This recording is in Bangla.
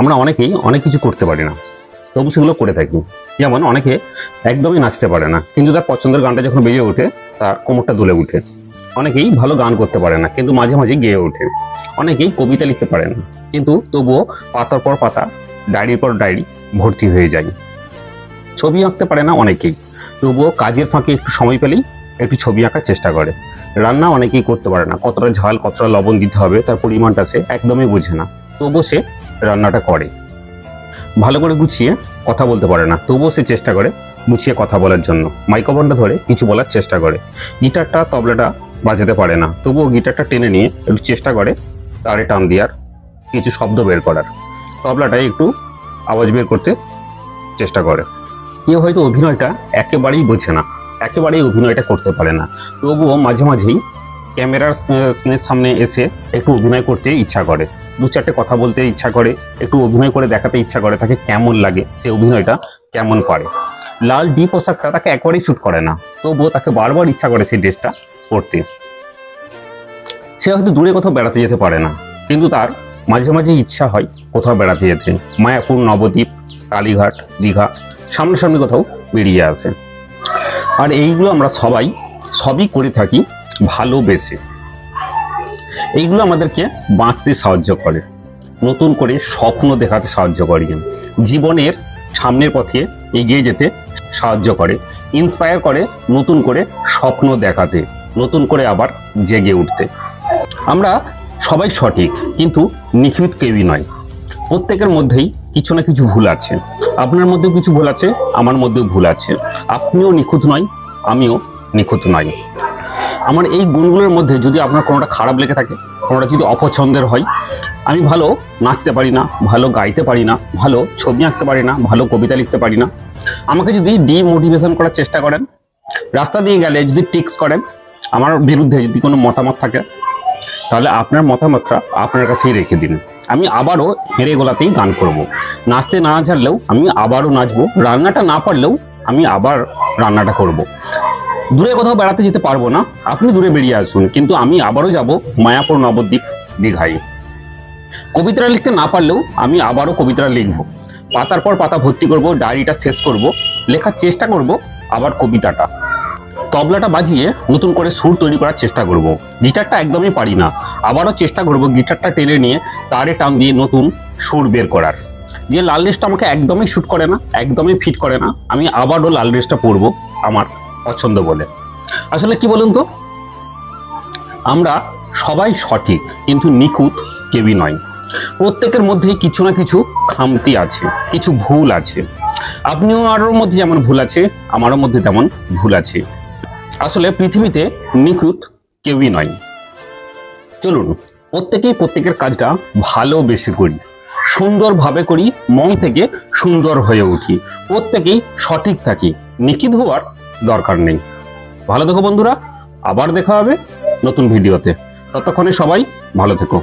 আমরা অনেকেই অনেক কিছু করতে পারি না, তবু সেগুলো করে থাকি। যেমন অনেকে একদমই নাচতে পারে না, কিন্তু তার পছন্দের গানটা যখন বেজে ওঠে তার কোমরটা দুলে উঠে। অনেকেই ভালো গান করতে পারে না, কিন্তু মাঝে মাঝে গেয়ে ওঠে। অনেকেই কবিতা লিখতে পারে না, কিন্তু তবুও পাতার পর পাতা, ডায়েরির পর ডায়েরি ভর্তি হয়ে যায়। ছবি আঁকতে পারে না অনেকেই, তবুও কাজের ফাঁকে একটু সময় পেলেই একটু ছবি আঁকার চেষ্টা করে। রান্না অনেকেই করতে পারে না, কতটা ঝাল কতটা লবণ দিতে হবে তার পরিমাণটা সে একদমই বোঝে না, তবুও সে রান্নাটা করে। ভালো করে গুছিয়ে কথা বলতে পারে না, তবুও সে চেষ্টা করে গুছিয়ে কথা বলার জন্য, মাইক্রোফোনটা ধরে কিছু বলার চেষ্টা করে। গিটারটা তবলাটা বাজাতে পারে না, তবুও গিটারটা টেনে নিয়ে একটু চেষ্টা করে তারে টান দেওয়ার, কিছু শব্দ বের করার, তবলাটায় একটু আওয়াজ বের করতে চেষ্টা করে। কেউ হয়তো অভিনয়টা একেবারেই বোঝে না, একেবারেই অভিনয়টা করতে পারে না, তবুও মাঝে মাঝেই ক্যামেরার স্ক্রিনের সামনে এসে একটু অভিনয় করতে ইচ্ছা করে, দু চারটে কথা বলতে ইচ্ছা করে, একটু অভিনয় করে দেখাতে ইচ্ছা করে তাকে কেমন লাগে, সে অভিনয়টা কেমন পারে। লাল ডি পোশাকটা তাকে একবারেই শ্যুট করে না, তবুও তাকে বারবার ইচ্ছা করে সেই ড্রেসটা পরতে। সে হয়তো দূরে কোথাও বেড়াতে যেতে পারে না, কিন্তু তার মাঝে মাঝে ইচ্ছা হয় কোথাও বেড়াতে যেতে, মায়াপুর, নবদ্বীপ, কালীঘাট, দীঘা, সামনাসামনি কোথাও বেরিয়ে আসে। আর এইগুলো আমরা সবই করে থাকি ভালোবেসে। এইগুলো আমাদেরকে বাঁচতে সাহায্য করে, নতুন করে স্বপ্ন দেখাতে সাহায্য করে, জীবনের সামনের পথে এগিয়ে যেতে সাহায্য করে, ইন্সপায়ার করে নতুন করে স্বপ্ন দেখাতে, নতুন করে আবার জেগে উঠতে। আমরা সবাই সঠিক, কিন্তু নিখুঁত কেউই নয়। প্রত্যেকের মধ্যেই কিছু না কিছু ভুল আছে, আপনার মধ্যেও কিছু ভুল আছে, আমার মধ্যেও ভুল আছে। আপনিও নিখুঁত নয়, আমিও নিখুঁত নয়। আমার এই গুণগুলোর মধ্যে যদি আপনার কোনোটা খারাপ লেগে থাকে, কোনোটা যদি অপছন্দের হয়, আমি ভালো নাচতে পারি না, ভালো গাইতে পারি না, ভালো ছবি আঁকতে পারি না, ভালো কবিতা লিখতে পারি না, আমাকে যদি ডিমোটিভেশন করার চেষ্টা করেন, রাস্তা দিয়ে গেলে যদি টিক্স করেন, আমার বিরুদ্ধে যদি কোনো মতামত থাকে, তাহলে আপনার মতামতটা আপনার কাছেই রেখে দিন। আমি আবারও হেরে গোলাতেই গান করব। নাচতে না জানলেও আমি আবারও নাচবো, রান্নাটা না পারলেও আমি আবার রান্নাটা করব। দূরে কোথাও বেড়াতে যেতে পারবো না, আপনি দূরে বেরিয়ে আসুন, কিন্তু আমি আবারও যাব মায়াপুর, নবদ্বীপ, দীঘায়। কবিতা লিখতে না পারলেও আমি আবারও কবিতা লিখবো, পাতার পর পাতা ভর্তি করব, ডায়েরিটা শেষ করব, লেখার চেষ্টা করব আবার কবিতাটা। তবলাটা বাজিয়ে নতুন করে সুর তৈরি করার চেষ্টা করব। গিটারটা একদমই পারি না, আবারও চেষ্টা করব গিটারটা টেনে নিয়ে তারে টান দিয়ে নতুন সুর বের করার। যে লাল ড্রেসটা আমাকে একদমই শ্যুট করে না, একদমই ফিট করে না, আমি আবারও লাল ড্রেসটা পরবো আমার পছন্দ বলে। আসলে কি বলুন তো, আমরা সবাই সঠিক, কিন্তু নিখুঁত কেউই নয়। প্রত্যেকের মধ্যেই কিছু না কিছু খামতি আছে, কিছু ভুল আছে। আপনিও আরও মধ্যে যেমন ভুল আছে, আমারও মধ্যে তেমন ভুল আছে। আসলে পৃথিবীতে নিখুঁত কেউই নয়। চলুন প্রত্যেকেই প্রত্যেকের কাজটা ভালোবেসে করি, সুন্দরভাবে করি, মন থেকে সুন্দর হয়ে উঠি, প্রত্যেকেই সঠিক থাকি, নিখুঁত হওয়ার দরকার নেই। ভালো থেকো বন্ধুরা, আবার দেখা হবে নতুন ভিডিওতে। ততক্ষণে সবাই ভালো থেকো।